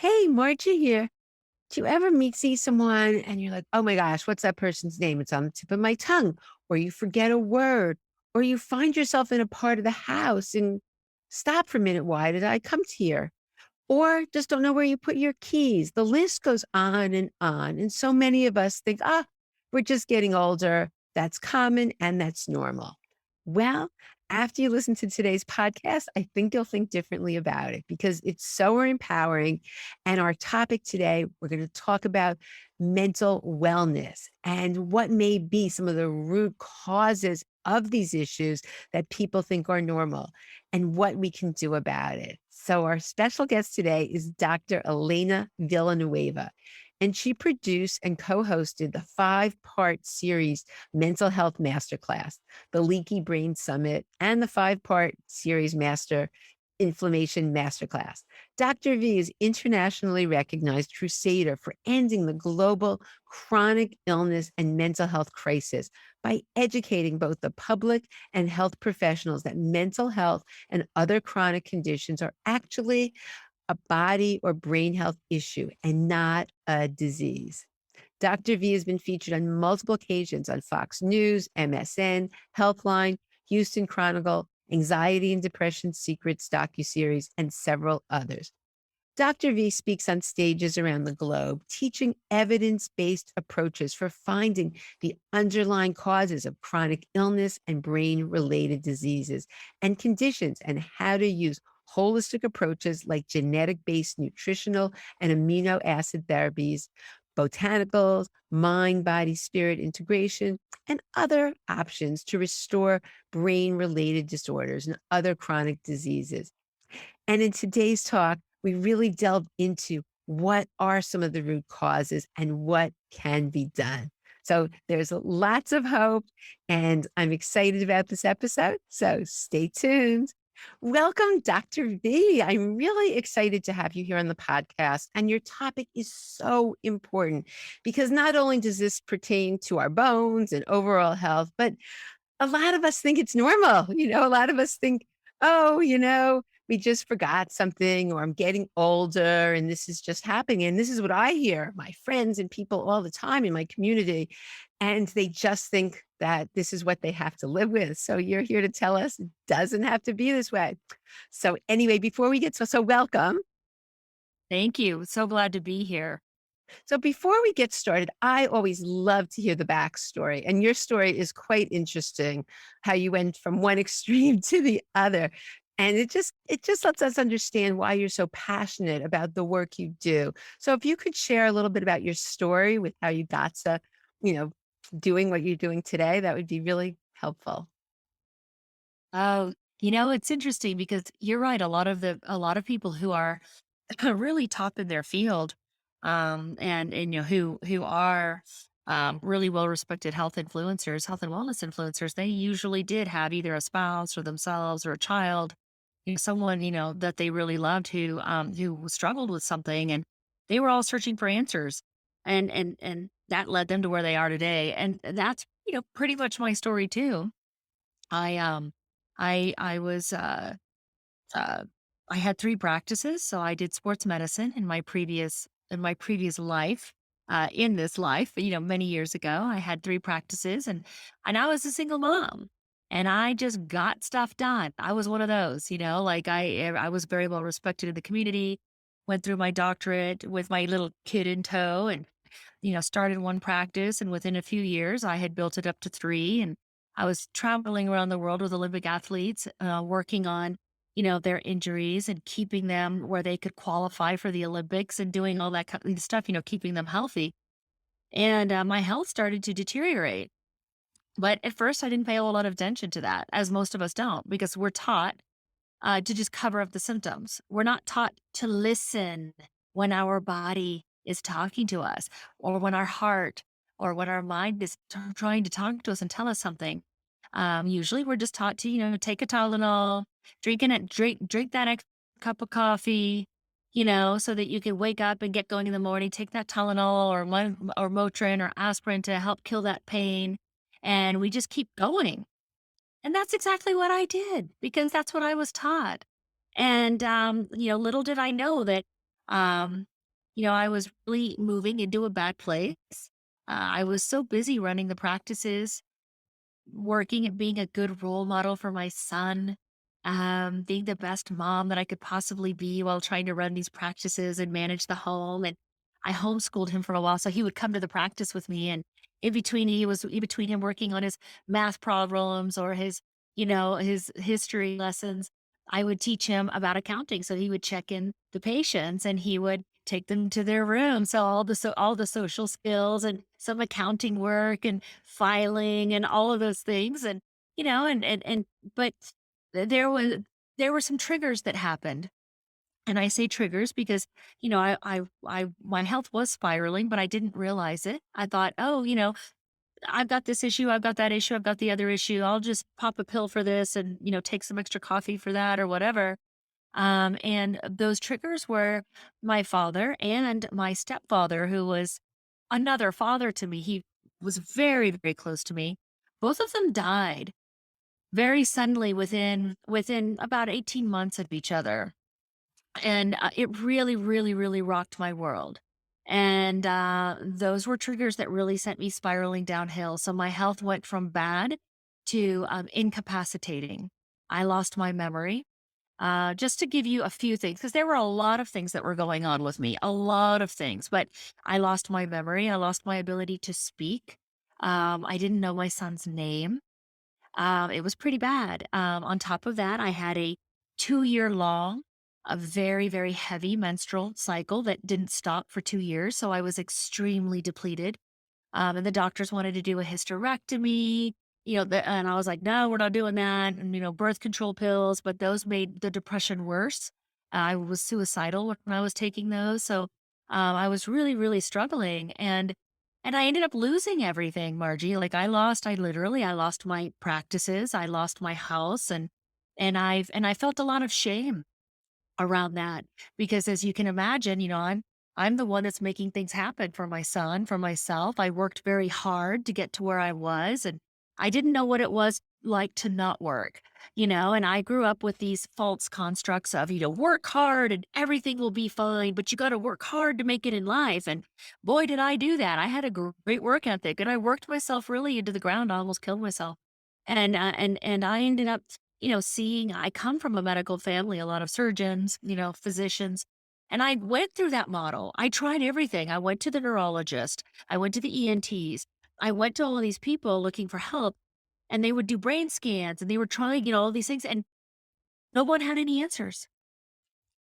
Hey, Margie here. Do you ever see someone and you're like, oh my gosh, what's that person's name? It's on the tip of my tongue. Or you forget a word, or you find yourself in a part of the house and stop for a minute. Why did I come to here? Or just don't know where you put your keys. The list goes on and on. And so many of us think, we're just getting older. That's common and that's normal. Well, after you listen to today's podcast, I think you'll think differently about it because it's so empowering. And our topic today, we're going to talk about mental wellness and what may be some of the root causes of these issues that people think are normal and what we can do about it. So, our special guest today is Dr. Elena Villanueva, and she produced and co hosted the 5-part series Mental Health Masterclass, the Leaky Brain Summit, and the 5-part series Inflammation Masterclass. Dr. V is internationally recognized crusader for ending the global chronic illness and mental health crisis by educating both the public and health professionals that mental health and other chronic conditions are actually a body or brain health issue and not a disease. Dr. V has been featured on multiple occasions on Fox News, MSN, Healthline, Houston Chronicle, Anxiety and Depression Secrets Docu-Series, and several others. Dr. V speaks on stages around the globe, teaching evidence-based approaches for finding the underlying causes of chronic illness and brain-related diseases and conditions, and how to use holistic approaches like genetic-based nutritional and amino acid therapies, botanicals, mind, body, spirit integration, and other options to restore brain-related disorders and other chronic diseases. And in today's talk, we really delve into what are some of the root causes and what can be done. So there's lots of hope, and I'm excited about this episode. So stay tuned. Welcome, Dr. V. I'm really excited to have you here on the podcast. And your topic is so important because not only does this pertain to our bones and overall health, but a lot of us think it's normal. A lot of us think, oh, we just forgot something, or I'm getting older and this is just happening. And this is what I hear my friends and people all the time in my community. And they just think that this is what they have to live with. So you're here to tell us it doesn't have to be this way. So anyway, before we get so welcome. Thank you. So glad to be here. So before we get started, I always love to hear the backstory. And your story is quite interesting, how you went from one extreme to the other. And it just lets us understand why you're so passionate about the work you do. So if you could share a little bit about your story with how you got to, you know, doing what you're doing today, that would be really helpful. Oh, it's interesting because you're right. A lot of people who are really top in their field, and who are really well respected health and wellness influencers, they usually did have either a spouse or themselves or a child, someone that they really loved who struggled with something, and they were all searching for answers, and that led them to where they are today, and that's pretty much my story too. I I was uh I had three practices. So I did sports medicine in my previous life. In this life, many years ago, I had three practices, and I was a single mom, and I just got stuff done. I was one of those, like I was very well respected in the community. Went through my doctorate with my little kid in tow, and started one practice, and within a few years, I had built it up to three. And I was traveling around the world with Olympic athletes, working on, their injuries and keeping them where they could qualify for the Olympics and doing all that kind of stuff, keeping them healthy. And my health started to deteriorate. But at first, I didn't pay a whole lot of attention to that, as most of us don't, because we're taught to just cover up the symptoms. We're not taught to listen when our body is talking to us, or when our heart or when our mind is trying to talk to us and tell us something. Usually, we're just taught to, take a Tylenol, drink that extra cup of coffee, so that you can wake up and get going in the morning. Take that Tylenol or Motrin or aspirin to help kill that pain, and we just keep going. And that's exactly what I did because that's what I was taught. And, little did I know that, I was really moving into a bad place. I was so busy running the practices, working at being a good role model for my son, being the best mom that I could possibly be while trying to run these practices and manage the home. And I homeschooled him for a while, so he would come to the practice with me. And in between him working on his math problems or his history lessons, I would teach him about accounting. So he would check in the patients and he would take them to their room. So all the social skills and some accounting work and filing and all of those things. And, but there was, there were some triggers that happened. And I say triggers because, my health was spiraling, but I didn't realize it. I thought, oh, I've got this issue, I've got that issue, I've got the other issue. I'll just pop a pill for this and, take some extra coffee for that or whatever. And those triggers were my father and my stepfather, who was another father to me. He was very, very close to me. Both of them died very suddenly within about 18 months of each other. And it really, really, really rocked my world. And those were triggers that really sent me spiraling downhill. So my health went from bad to incapacitating. I lost my memory. Just to give you a few things, because there were a lot of things that were going on with me, a lot of things, but I lost my memory. I lost my ability to speak. I didn't know my son's name. It was pretty bad. On top of that, I had a 2-year long, a very, very heavy menstrual cycle that didn't stop for 2 years. So I was extremely depleted. And the doctors wanted to do a hysterectomy, and I was like, no, we're not doing that. And, birth control pills, but those made the depression worse. I was suicidal when I was taking those. So I was really, really struggling. And I ended up losing everything, Margie. Like I lost my practices. I lost my house and I felt a lot of shame around that because as you can imagine, I'm the one that's making things happen for my son, for myself. I worked very hard to get to where I was and I didn't know what it was like to not work, and I grew up with these false constructs of, work hard and everything will be fine, but you got to work hard to make it in life. And boy, did I do that. I had a great work ethic and I worked myself really into the ground. I almost killed myself. And I ended up seeing I come from a medical family, a lot of surgeons, physicians. And I went through that model. I tried everything. I went to the neurologist. I went to the ENTs. I went to all of these people looking for help and they would do brain scans and they were trying, all these things and no one had any answers.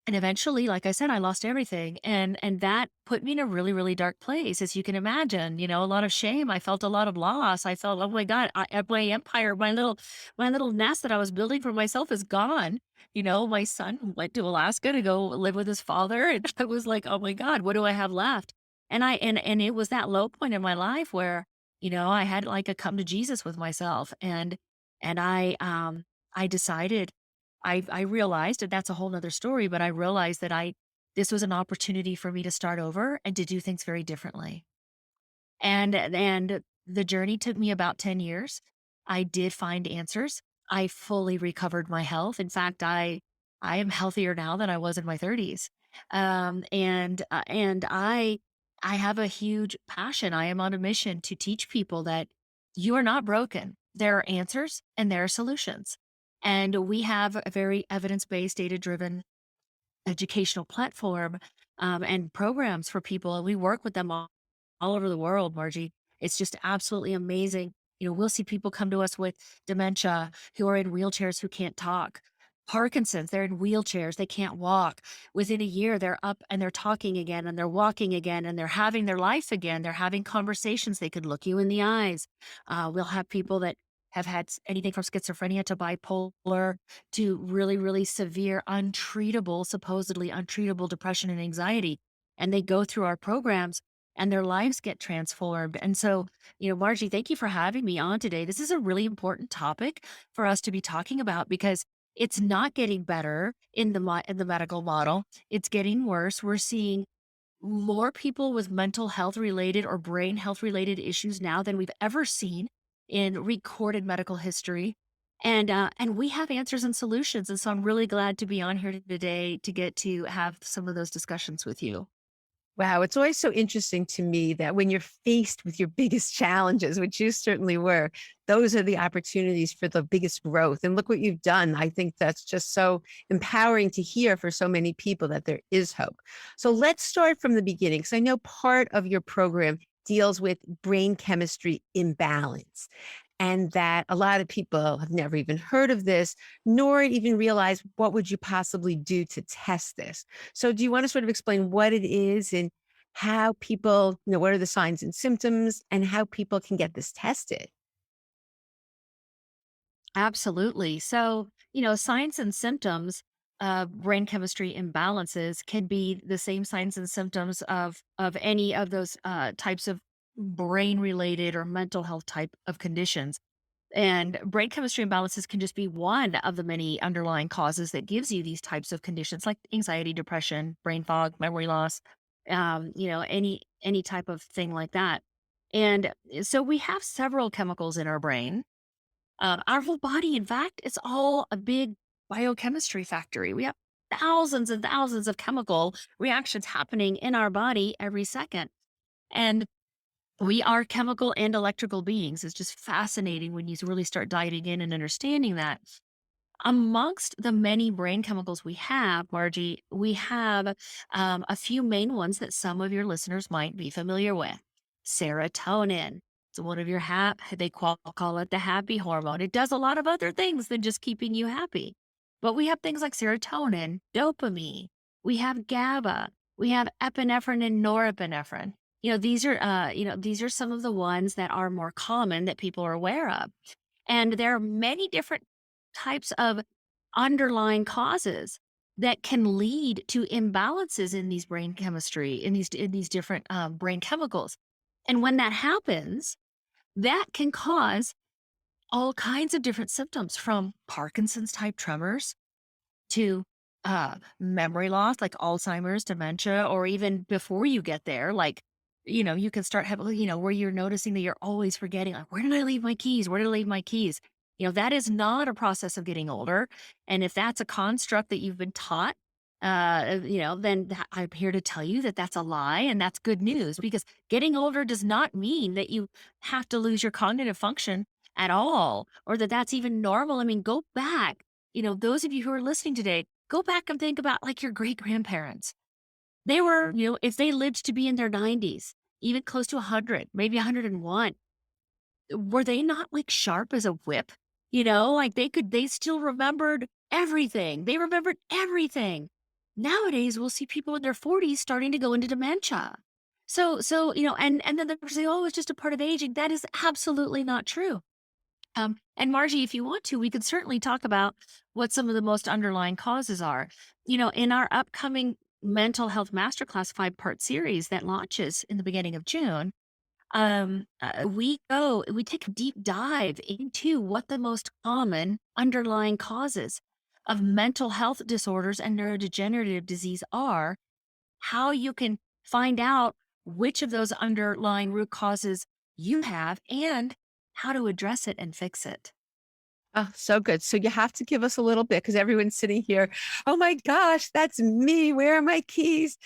And eventually, like I said, I lost everything, and that put me in a really, really dark place, as you can imagine. A lot of shame. I felt a lot of loss. I felt, oh my god, my empire, my little nest that I was building for myself is gone. My son went to Alaska to go live with his father, and I was like, oh my god, what do I have left? And it was that low point in my life where I had like a come to Jesus with myself, and I decided I realized, and that's a whole nother story, but I realized that this was an opportunity for me to start over and to do things very differently. And the journey took me about 10 years. I did find answers. I fully recovered my health. In fact, I am healthier now than I was in my 30s. And I have a huge passion. I am on a mission to teach people that you are not broken. There are answers and there are solutions. And we have a very evidence-based, data-driven educational platform, and programs for people, and we work with them all over the world, Margie. It's just absolutely amazing. We'll see people come to us with dementia who are in wheelchairs who can't talk. Parkinson's, they're in wheelchairs, they can't walk. Within a year, they're up and they're talking again and they're walking again and they're having their life again. They're having conversations. They could look you in the eyes. We'll have people that have had anything from schizophrenia to bipolar to really, really severe, untreatable, supposedly untreatable depression and anxiety. And they go through our programs and their lives get transformed. And so, Margie, thank you for having me on today. This is a really important topic for us to be talking about because it's not getting better in in the medical model. It's getting worse. We're seeing more people with mental health related or brain health related issues now than we've ever seen in recorded medical history. And we have answers and solutions. And so I'm really glad to be on here today to get to have some of those discussions with you. Wow, it's always so interesting to me that when you're faced with your biggest challenges, which you certainly were, those are the opportunities for the biggest growth. And look what you've done. I think that's just so empowering to hear for so many people that there is hope. So let's start from the beginning, because I know part of your program deals with brain chemistry imbalance, and that a lot of people have never even heard of this, nor even realize what would you possibly do to test this. So do you want to sort of explain what it is and how people, what are the signs and symptoms and how people can get this tested? Absolutely. So, signs and symptoms of brain chemistry imbalances can be the same signs and symptoms of any of those types of brain related or mental health type of conditions. And brain chemistry imbalances can just be one of the many underlying causes that gives you these types of conditions like anxiety, depression, brain fog, memory loss, any type of thing like that. And so we have several chemicals in our brain. Our whole body, in fact, it's all a big biochemistry factory. We have thousands and thousands of chemical reactions happening in our body every second. And we are chemical and electrical beings. It's just fascinating when you really start diving in and understanding that. Amongst the many brain chemicals we have, Margie, we have a few main ones that some of your listeners might be familiar with. Serotonin. It's one of your call it the happy hormone. It does a lot of other things than just keeping you happy. But we have things like serotonin, dopamine. We have GABA. We have epinephrine and norepinephrine. These are some of the ones that are more common that people are aware of. And there are many different types of underlying causes that can lead to imbalances in these brain chemistry, in these different brain chemicals. And when that happens, that can cause all kinds of different symptoms from Parkinson's type tremors to memory loss, like Alzheimer's, dementia, or even before you get there, like, you can start having, where you're noticing that you're always forgetting, like, where did I leave my keys? Where did I leave my keys? That is not a process of getting older. And if that's a construct that you've been taught, then I'm here to tell you that that's a lie and that's good news because getting older does not mean that you have to lose your cognitive function at all or that that's even normal. I mean, go back, those of you who are listening today, go back and think about like your great grandparents. They were, if they lived to be in their 90s, even close to 100, maybe 101, were they not like sharp as a whip? Like they still remembered everything. They remembered everything. Nowadays, we'll see people in their 40s starting to go into dementia. So, and then they say, oh, it's just a part of aging. That is absolutely not true. And Margie, if you want to, we could certainly talk about what some of the most underlying causes are. In our upcoming mental health masterclass 5-part series that launches in the beginning of June, we take a deep dive into what the most common underlying causes of mental health disorders and neurodegenerative disease are, how you can find out which of those underlying root causes you have, and how to address it and fix it. Oh, so good. So you have to give us a little bit because everyone's sitting here. Oh my gosh, that's me. Where are my keys?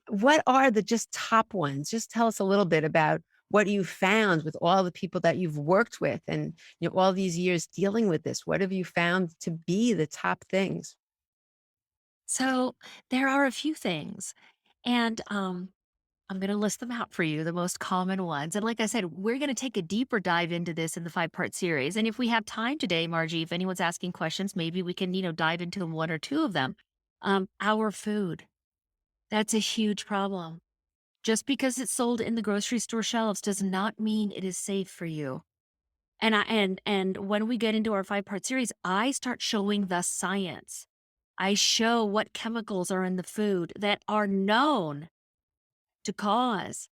What are the just top ones? Just tell us a little bit about what you found with all the people that you've worked with and all these years dealing with this. What have you found to be the top things? So there are a few things, and I'm going to list them out for you, the most common ones. And like I said, we're going to take a deeper dive into this in the 5-part series. And if we have time today, Margie, if anyone's asking questions, maybe we can, dive into one or two of them. Our food, that's a huge problem. Just because it's sold in the grocery store shelves does not mean it is safe for you. And when we get into our 5-part series, I start showing the science. I show what chemicals are in the food that are known to cause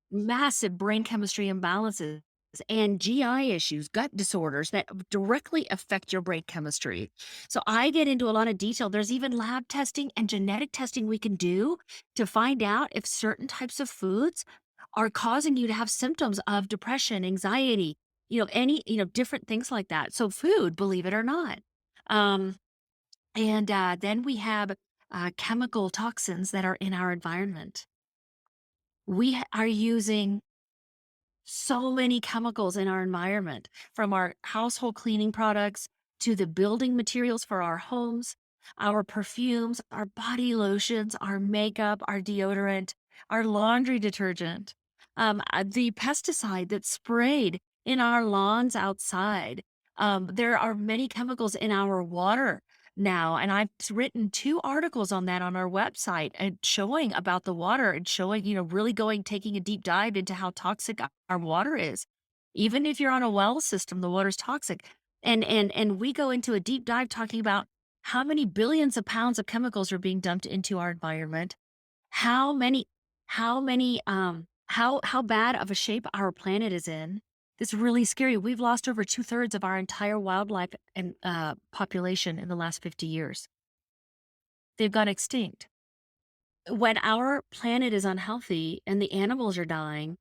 massive brain chemistry imbalances and GI issues, gut disorders that directly affect your brain chemistry. So I get into a lot of detail. There's even lab testing and genetic testing we can do to find out if certain types of foods are causing you to have symptoms of depression, anxiety, different things like that. So food, believe it or not. Um, and then we have chemical toxins that are in our environment. are using so many chemicals in our environment, from our household cleaning products to the building materials for our homes, our perfumes, our body lotions, our makeup, our deodorant, our laundry detergent, the pesticide that's sprayed in our lawns outside. There are many chemicals in our water now, and I've written 2 articles on that on our website and showing about the water and showing, really taking a deep dive into how toxic our water is. Even if you're on a well system, the water's toxic. And we go into a deep dive talking about how many billions of pounds of chemicals are being dumped into our environment, how many how bad of a shape our planet is in. It's really scary. We've lost over 2/3 of our entire wildlife and population in the last 50 years. They've gone extinct. When our planet is unhealthy and the animals are dying,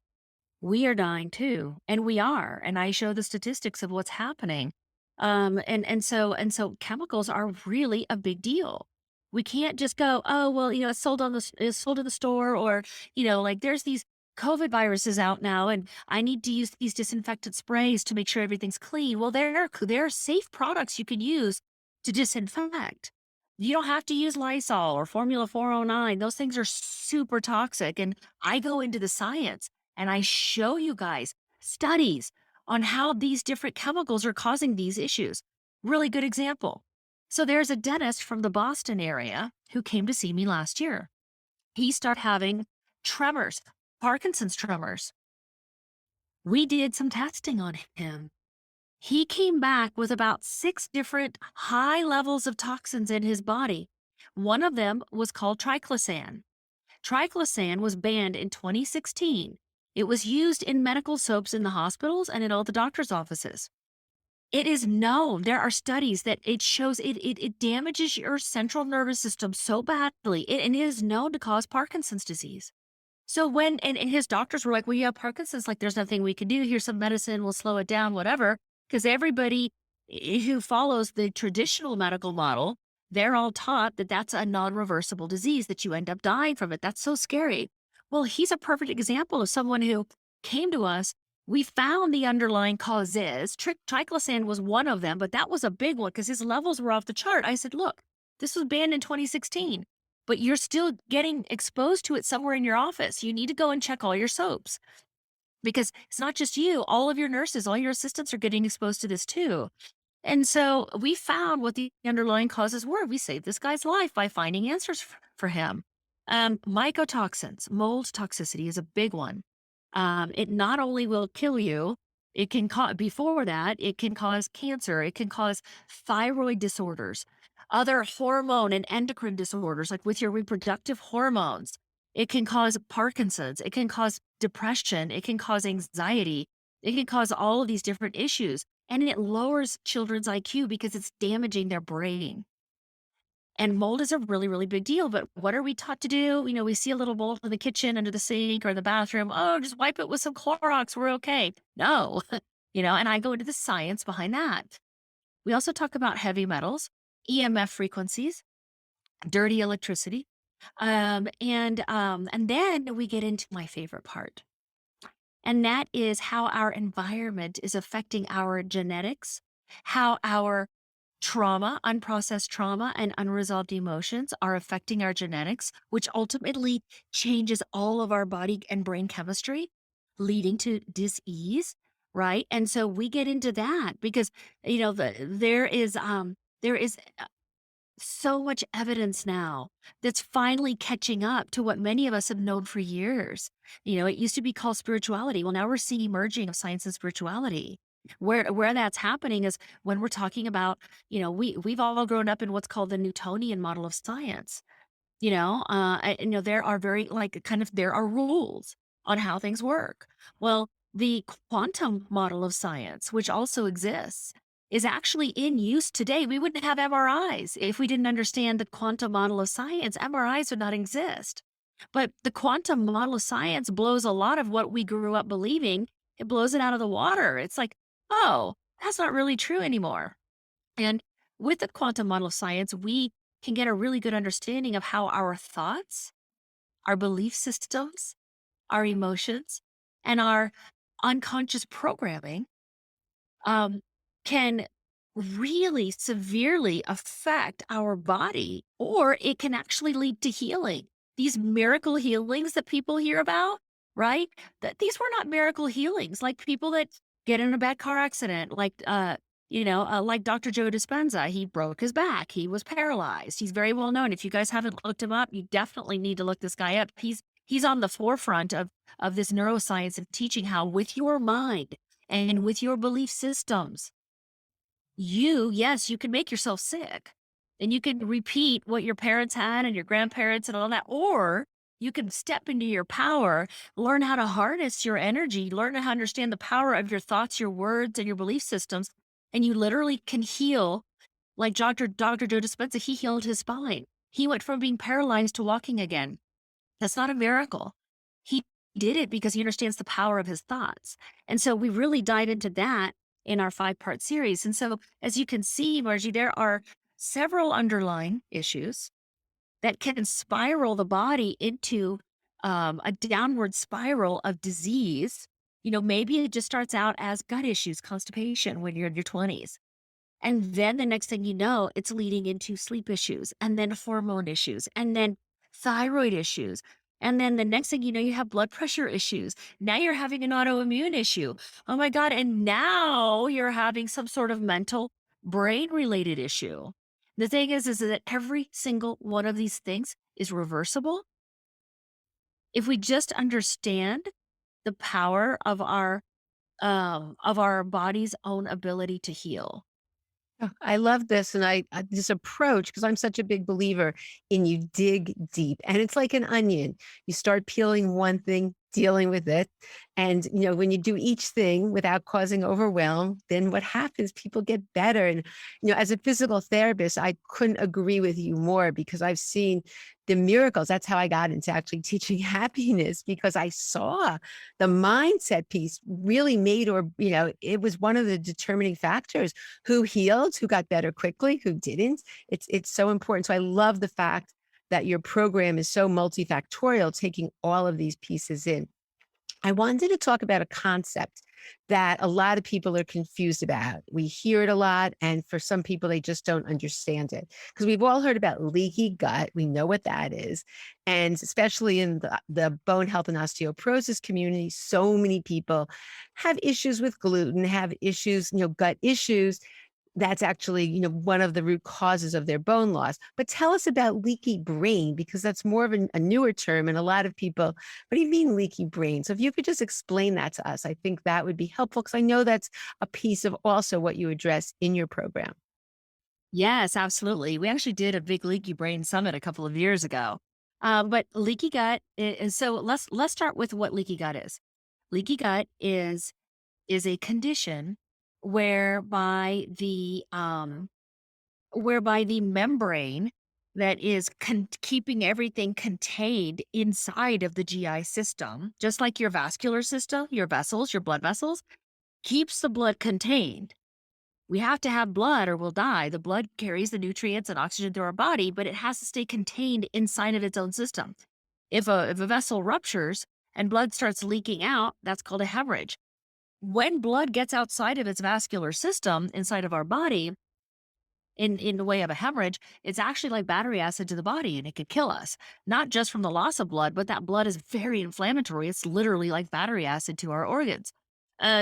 we are dying too, and we are. And I show the statistics of what's happening. And so chemicals are really a big deal. We can't just go, oh well, it's sold in the store, or like there's these COVID viruses out now, and I need to use these disinfectant sprays to make sure everything's clean. Well, there are safe products you can use to disinfect. You don't have to use Lysol or Formula 409. Those things are super toxic. And I go into the science and I show you guys studies on how these different chemicals are causing these issues. Really good example. So there's a dentist from the Boston area who came to see me last year. He started having tremors, Parkinson's tremors. We did some testing on him. He came back with about 6 different high levels of toxins in his body. One of them was called triclosan. Triclosan was banned in 2016. It was used in medical soaps in the hospitals and in all the doctor's offices. It is known, there are studies that it shows it damages your central nervous system so badly, and it is known to cause Parkinson's disease. So and his doctors were like, well, you have Parkinson's, like, there's nothing we can do. Here's some medicine, we'll slow it down, whatever. Because everybody who follows the traditional medical model, they're all taught that that's a non-reversible disease, that you end up dying from it. That's so scary. Well, he's a perfect example of someone who came to us. We found the underlying causes. Triclosan was one of them, but that was a big one because his levels were off the chart. I said, look, this was banned in 2016. But you're still getting exposed to it somewhere in your office. You need to go and check all your soaps, because it's not just you, all of your nurses, all your assistants are getting exposed to this too. And so we found what the underlying causes were. We saved this guy's life by finding answers for him. Mycotoxins, mold toxicity is a big one. It not only will kill you, it can cause, before that, it can cause cancer, it can cause thyroid disorders, other hormone and endocrine disorders, like with your reproductive hormones. It can cause Parkinson's, it can cause depression, it can cause anxiety, it can cause all of these different issues. And it lowers children's IQ because it's damaging their brain. And mold is a really, really big deal. But what are we taught to do? We see a little mold in the kitchen, under the sink, or in the bathroom. Oh, just wipe it with some Clorox. We're okay. No, and I go into the science behind that. We also talk about heavy metals, EMF frequencies, dirty electricity. And then we get into my favorite part. And that is how our environment is affecting our genetics, how our trauma, unprocessed trauma, and unresolved emotions are affecting our genetics, which ultimately changes all of our body and brain chemistry, leading to dis-ease, right? And so we get into that because there is so much evidence now that's finally catching up to what many of us have known for years. It used to be called spirituality. Well, now we're seeing merging of science and spirituality. Where that's happening is when we're talking about, we've all grown up in what's called the Newtonian model of science. There are there are rules on how things work. Well, the quantum model of science, which also exists, is actually in use today. We wouldn't have MRIs if we didn't understand the quantum model of science. MRIs would not exist. But the quantum model of science blows a lot of what we grew up believing. It blows it out of the water. It's like, oh, that's not really true anymore. And with the quantum model of science, we can get a really good understanding of how our thoughts, our belief systems, our emotions, and our unconscious programming um, can really severely affect our body, or it can actually lead to healing. These miracle healings that people hear about, right? That these were not miracle healings, like people that get in a bad car accident, like Dr. Joe Dispenza. He broke his back. He was paralyzed. He's very well known. If you guys haven't looked him up, you definitely need to look this guy up. He's on the forefront of this neuroscience and teaching how with your mind and with your belief systems, yes, you can make yourself sick and you can repeat what your parents had and your grandparents and all that, or you can step into your power, learn how to harness your energy, learn how to understand the power of your thoughts, your words, and your belief systems. And you literally can heal like Dr. Joe Dispenza. He healed his spine. He went from being paralyzed to walking again. That's not a miracle. He did it because he understands the power of his thoughts. And so we really dive into that in our 5-part series. And so, as you can see, Margie, there are several underlying issues that can spiral the body into a downward spiral of disease. Maybe it just starts out as gut issues, constipation when you're in your 20s. And then the next thing you know, it's leading into sleep issues and then hormone issues and then thyroid issues. And then the next thing you know, you have blood pressure issues. Now you're having an autoimmune issue. Oh my God. And now you're having some sort of mental brain related issue. The thing is that every single one of these things is reversible if we just understand the power of our body's own ability to heal. Oh, I love this, and this approach because I'm such a big believer in you dig deep, and it's like an onion. You start peeling one thing, dealing with it, and when you do each thing without causing overwhelm, then what happens? People get better, and as a physical therapist, I couldn't agree with you more because I've seen the miracles. That's how I got into actually teaching happiness because I saw the mindset piece really made, or it was one of the determining factors who healed, who got better quickly, who didn't. It's so important. So I love the fact that your program is so multifactorial, taking all of these pieces in. I wanted to talk about a concept that a lot of people are confused about. We hear it a lot, and for some people, they just don't understand it. Because we've all heard about leaky gut. We know what that is. And especially in the bone health and osteoporosis community, so many people have issues with gluten, have issues, gut issues. That's actually, one of the root causes of their bone loss. But tell us about leaky brain, because that's more of a newer term. And a lot of people, what do you mean leaky brain? So if you could just explain that to us, I think that would be helpful because I know that's a piece of also what you address in your program. Yes, absolutely. We actually did a big Leaky Brain Summit a couple of years ago. But leaky gut is so let's start with what leaky gut is. Leaky gut is a condition whereby the membrane that is keeping everything contained inside of the GI system, just like your vascular system, your vessels, your blood vessels, keeps the blood contained. We have to have blood or we'll die. The blood carries the nutrients and oxygen through our body, but it has to stay contained inside of its own system. If a vessel ruptures and blood starts leaking out, that's called a hemorrhage. When blood gets outside of its vascular system inside of our body, in the way of a hemorrhage, it's actually like battery acid to the body and it could kill us. Not just from the loss of blood, but that blood is very inflammatory. It's literally like battery acid to our organs.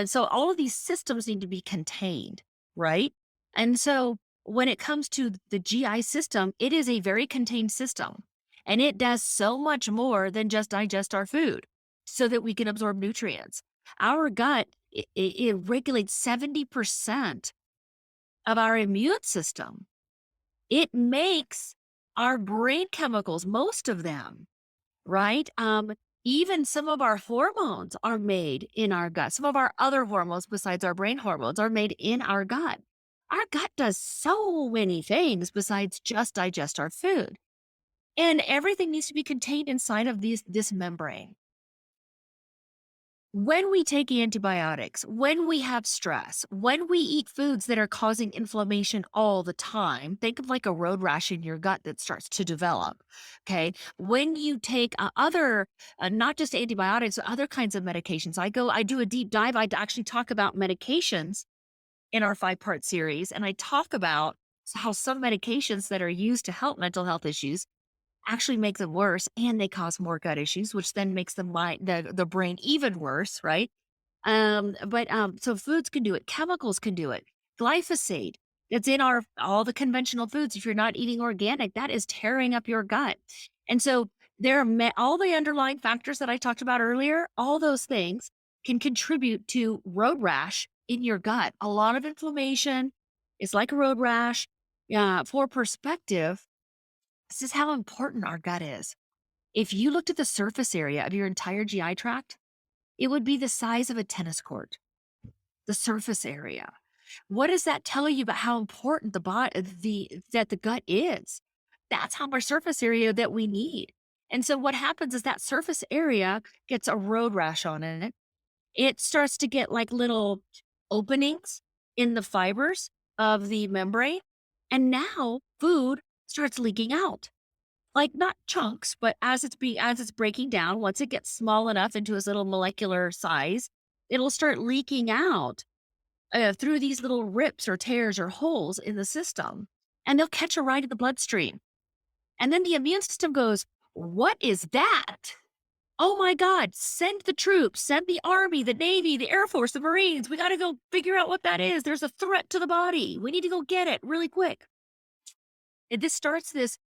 So all of these systems need to be contained, right? And so when it comes to the GI system, it is a very contained system. And it does so much more than just digest our food so that we can absorb nutrients. Our gut, it regulates 70% of our immune system. It makes our brain chemicals, most of them, right? Even some of our hormones are made in our gut. Some of our other hormones, besides our brain hormones, are made in our gut. Our gut does so many things besides just digest our food. And everything needs to be contained inside of this membrane. When we take antibiotics, when we have stress, when we eat foods that are causing inflammation all the time, think of like a road rash in your gut that starts to develop. Okay. When you take other, not just antibiotics, other kinds of medications, I do a deep dive. I actually talk about medications in our 5-part series. And I talk about how some medications that are used to help mental health issues actually make them worse and they cause more gut issues, which then makes the brain even worse, right? So foods can do it, chemicals can do it. Glyphosate, that's in our all the conventional foods. If you're not eating organic, that is tearing up your gut. And so all the underlying factors that I talked about earlier, all those things can contribute to road rash in your gut. A lot of inflammation is like a road rash. Yeah, for perspective, this is how important our gut is. If you looked at the surface area of your entire GI tract, it would be the size of a tennis court, the surface area. What does that tell you about how important the gut is? That's how much surface area that we need. And so what happens is that surface area gets a road rash on it. It starts to get like little openings in the fibers of the membrane. And now food starts leaking out. Like, not chunks, but as it's breaking down, once it gets small enough into its little molecular size, it'll start leaking out, through these little rips or tears or holes in the system, and they'll catch a ride in the bloodstream. And then the immune system goes, "What is that? Oh my god, send the troops, send the Army, the Navy, the Air Force, the Marines. We gotta go figure out what that is. There's a threat to the body. We need to go get it really quick." And this starts this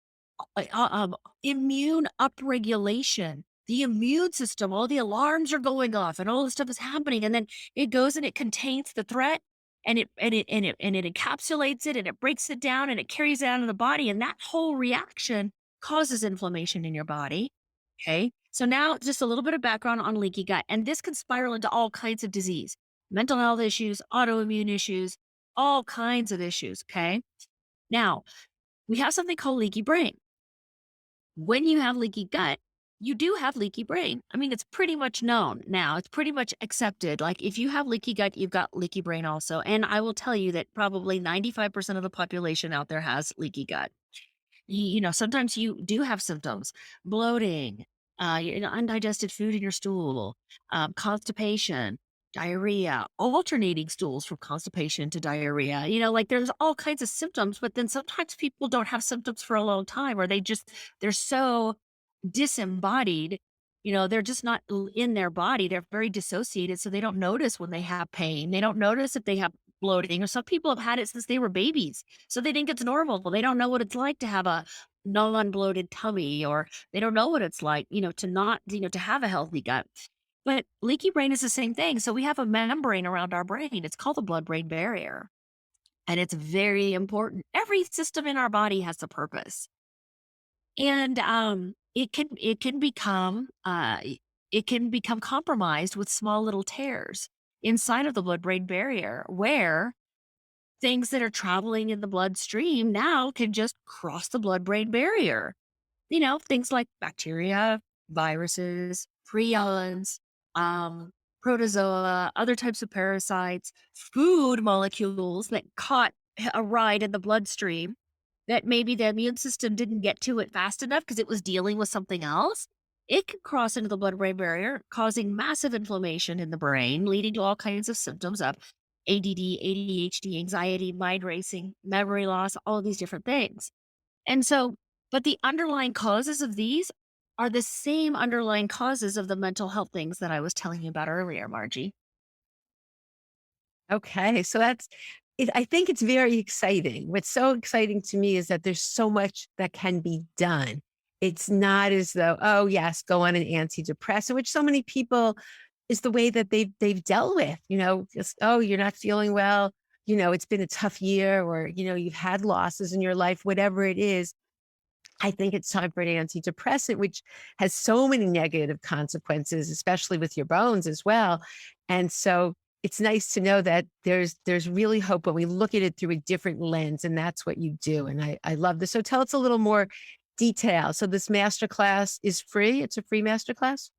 immune upregulation. The immune system, all the alarms are going off and all this stuff is happening. And then it goes and it contains the threat and it encapsulates it and it breaks it down and it carries it out of the body. And that whole reaction causes inflammation in your body. Okay. So now just a little bit of background on leaky gut. And this can spiral into all kinds of disease, mental health issues, autoimmune issues, all kinds of issues. Okay. Now we have something called leaky brain. When you have leaky gut, you do have leaky brain. I mean, it's pretty much known now. It's pretty much accepted. Like, if you have leaky gut, you've got leaky brain also. And I will tell you that probably 95% of the population out there has leaky gut. Sometimes you do have symptoms, bloating, undigested food in your stool, constipation, diarrhea, alternating stools from constipation to diarrhea. Like, there's all kinds of symptoms, but then sometimes people don't have symptoms for a long time, or they're so disembodied. They're just not in their body. They're very dissociated. So they don't notice when they have pain. They don't notice if they have bloating, or some people have had it since they were babies. So they think it's normal. They don't know what it's like to have a non-bloated tummy, or they don't know what it's like, to have a healthy gut. But leaky brain is the same thing. So we have a membrane around our brain. It's called the blood-brain barrier. And it's very important. Every system in our body has a purpose. And it can become compromised with small little tears inside of the blood-brain barrier, where things that are traveling in the bloodstream now can just cross the blood-brain barrier. Things like bacteria, viruses, prions, protozoa, other types of parasites, food molecules that caught a ride in the bloodstream that maybe the immune system didn't get to it fast enough because it was dealing with something else. It can cross into the blood-brain barrier, causing massive inflammation in the brain, leading to all kinds of symptoms of ADD, ADHD, anxiety, mind racing, memory loss, all of these different things. And so, but the underlying causes of these are the same underlying causes of the mental health things that I was telling you about earlier, Margie. Okay, so that's it. I think it's very exciting. What's so exciting to me is that there's so much that can be done. It's not as though, oh yes, go on an antidepressant, which so many people is the way that they've dealt with, just, oh, you're not feeling well, it's been a tough year, or you've had losses in your life, whatever it is. I think it's time for an antidepressant, which has so many negative consequences, especially with your bones as well. And so it's nice to know that there's really hope when we look at it through a different lens, and that's what you do. And I love this. So tell us a little more detail. So this masterclass is free. It's a free masterclass.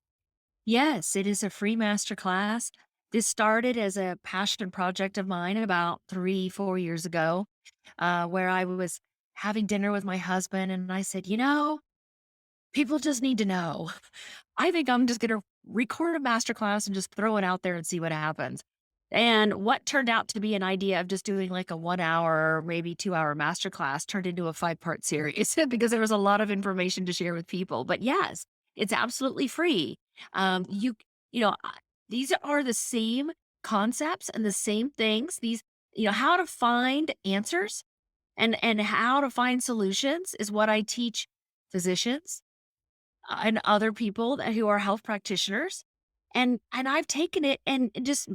Yes, it is a free masterclass. This started as a passion project of mine about 3, 4 years ago, where I was having dinner with my husband and I said, people just need to know. I think I'm just going to record a masterclass and just throw it out there and see what happens. And what turned out to be an idea of just doing like a 1 hour, maybe 2 hour masterclass turned into a 5 part series because there was a lot of information to share with people. But yes, it's absolutely free. You, you know, I- these are the same concepts and the same things. How to find answers and how to find solutions is what I teach physicians and other people who are health practitioners. And I've taken it and just,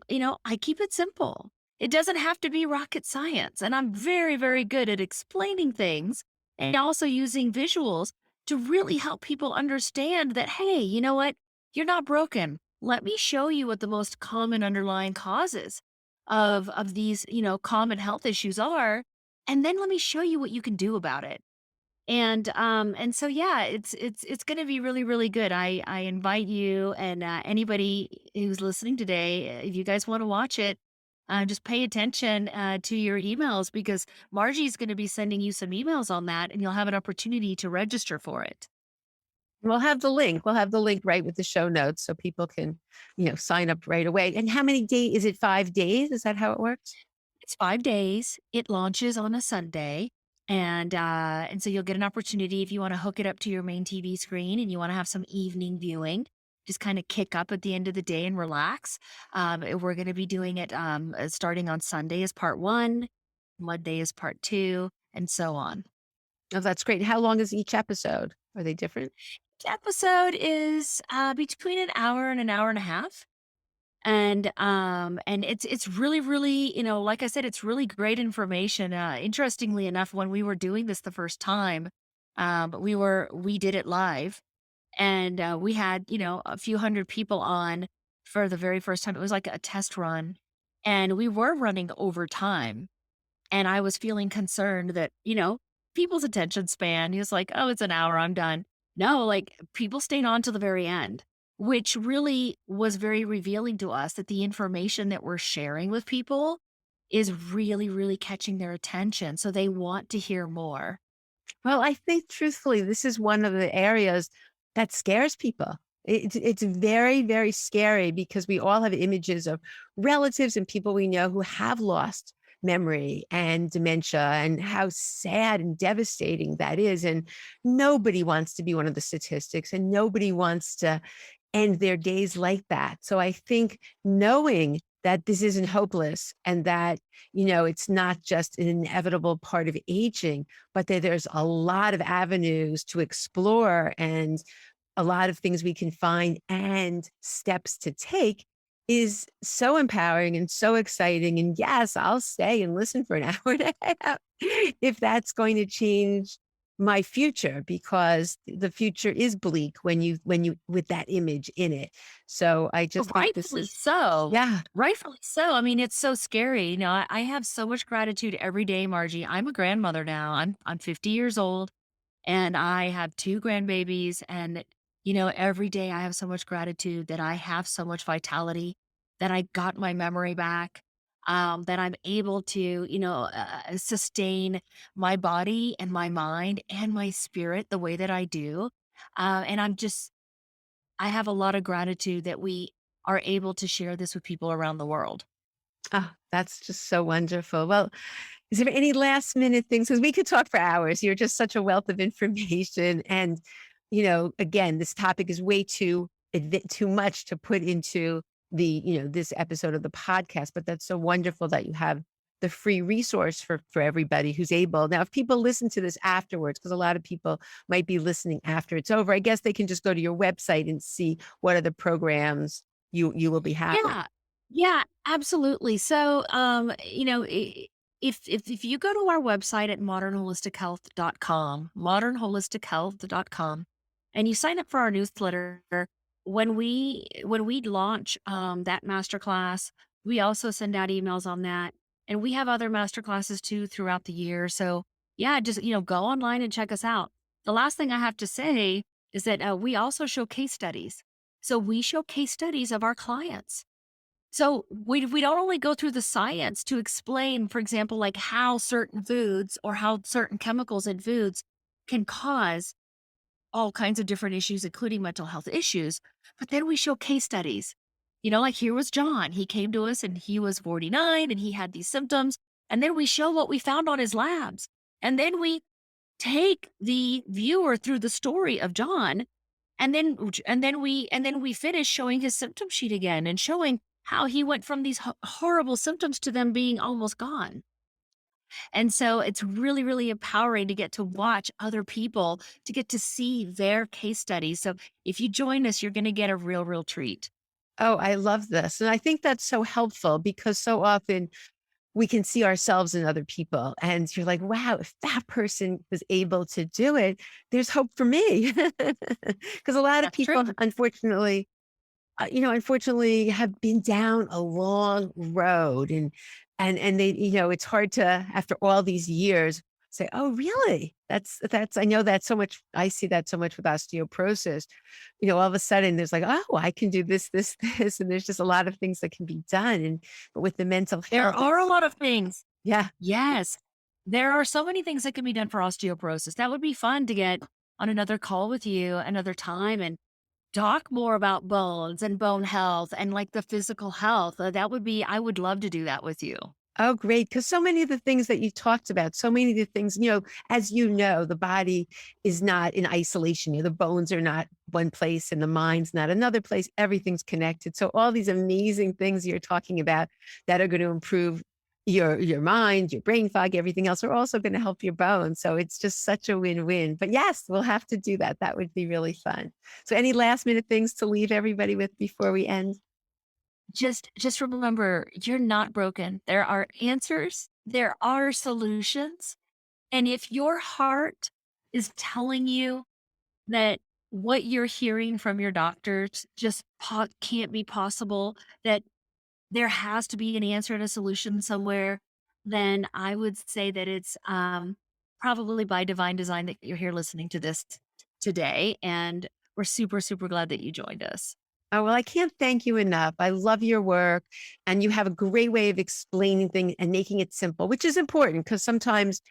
I keep it simple. It doesn't have to be rocket science. And I'm very, very good at explaining things and also using visuals to really help people understand that, hey, you know what? You're not broken. Let me show you what the most common underlying causes of these, common health issues are. And then let me show you what you can do about it. And so yeah, it's gonna be really, really good. I invite you and anybody who's listening today, if you guys want to watch it, just pay attention to your emails because Margie's gonna be sending you some emails on that, and you'll have an opportunity to register for it. We'll have the link. We'll have the link right with the show notes so people can, sign up right away. And how many days is it? 5 days? Is that how it works? It's 5 days. It launches on a Sunday. And so you'll get an opportunity if you want to hook it up to your main TV screen and you want to have some evening viewing, just kind of kick up at the end of the day and relax. We're going to be doing it starting on Sunday as part one, Monday is part two, and so on. Oh, that's great. How long is each episode? Are they different? Each episode is between an hour and an hour and a half. And it's really, really, like I said, it's really great information. Interestingly enough, when we were doing this the first time, we did it live, and we had a few hundred people on for the very first time. It was like a test run, and we were running over time. And I was feeling concerned that, people's attention span is like, oh, it's an hour, I'm done. No, like people stayed on to the very end, which really was very revealing to us that the information that we're sharing with people is really, really catching their attention. So they want to hear more. Well, I think truthfully, this is one of the areas that scares people. It's very, very scary because we all have images of relatives and people we know who have lost memory and dementia and how sad and devastating that is. And nobody wants to be one of the statistics and nobody wants to end their days like that. So I think knowing that this isn't hopeless and that, it's not just an inevitable part of aging, but that there's a lot of avenues to explore and a lot of things we can find and steps to take is so empowering and so exciting. And yes, I'll stay and listen for an hour and a half if that's going to change my future because the future is bleak when you with that image in it. So I just think this Rightfully is so. yeah. Rightfully so. I mean, it's so scary. I have so much gratitude every day, Margie. I'm a grandmother now. I'm 50 years old and I have two grandbabies. And, every day I have so much gratitude that I have so much vitality, that I got my memory back, that I'm able to, sustain my body and my mind and my spirit the way that I do. And I have a lot of gratitude that we are able to share this with people around the world. Oh, that's just so wonderful. Well, is there any last minute things? Because we could talk for hours. You're just such a wealth of information. And, again, this topic is way too much to put into this episode of the podcast. But that's so wonderful that you have the free resource for everybody who's able. Now, if people listen to this afterwards, because a lot of people might be listening after it's over, I guess they can just go to your website and see what are the programs you will be having. Yeah. Yeah, absolutely. So, if you go to our website at modernholistichealth.com, and you sign up for our newsletter, when we launch that masterclass, we also send out emails on that. And we have other masterclasses too throughout the year. So yeah, just go online and check us out. The last thing I have to say is that we also show case studies. So we show case studies of our clients. So we don't only go through the science to explain, for example, like how certain foods or how certain chemicals in foods can cause all kinds of different issues, including mental health issues. But then we show case studies. Like here was John. He came to us and he was 49 and he had these symptoms. And then we show what we found on his labs. And then we take the viewer through the story of John, and then we finish showing his symptom sheet again and showing how he went from these horrible symptoms to them being almost gone. And so it's really, really empowering to get to watch other people, to get to see their case studies. So if you join us, you're going to get a real, real treat. Oh, I love this. And I think that's so helpful because so often we can see ourselves in other people. And you're like, wow, if that person was able to do it, there's hope for me. Because a lot of That's people, true. unfortunately have been down a long road and they, it's hard to, after all these years, say, "Oh, really?" That's I know that so much. I see that so much with osteoporosis. All of a sudden there's like, "Oh, I can do this, this, this," and there's just a lot of things that can be done. And but with the mental There health, are a lot of things. yeah. Yes. There are so many things that can be done for osteoporosis. That would be fun to get on another call with you another time and talk more about bones and bone health and like the physical health. That would be, I would love to do that with you. Oh, great. Because so many of the things that you talked about, so many of the things, as you know, the body is not in isolation. The bones are not one place and the mind's not another place. Everything's connected. So all these amazing things you're talking about that are going to improve your mind, your brain fog, everything else are also going to help your bones. So it's just such a win-win. But yes, we'll have to do that. That would be really fun. So any last minute things to leave everybody with before we end? Just remember, you're not broken. There are answers, there are solutions. And if your heart is telling you that what you're hearing from your doctors just can't be possible, that there has to be an answer and a solution somewhere, then I would say that it's probably by divine design that you're here listening to this today. And we're super, super glad that you joined us. Oh, well, I can't thank you enough. I love your work and you have a great way of explaining things and making it simple, which is important because sometimes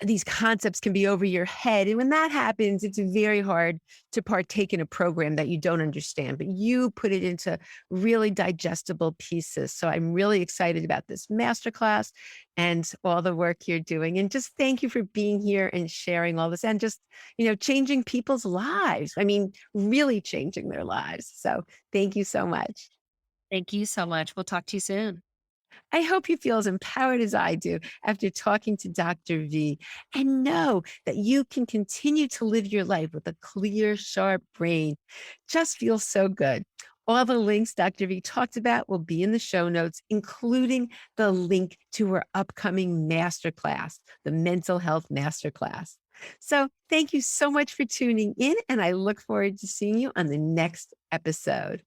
these concepts can be over your head. And when that happens, it's very hard to partake in a program that you don't understand, but you put it into really digestible pieces. So I'm really excited about this masterclass and all the work you're doing. And just thank you for being here and sharing all this and just, changing people's lives. I mean, really changing their lives. So thank you so much. Thank you so much. We'll talk to you soon. I hope you feel as empowered as I do after talking to Dr. V and know that you can continue to live your life with a clear, sharp brain. Just feels so good. All the links Dr. V talked about will be in the show notes, including the link to her upcoming masterclass, the Mental Health Masterclass. So thank you so much for tuning in, and I look forward to seeing you on the next episode.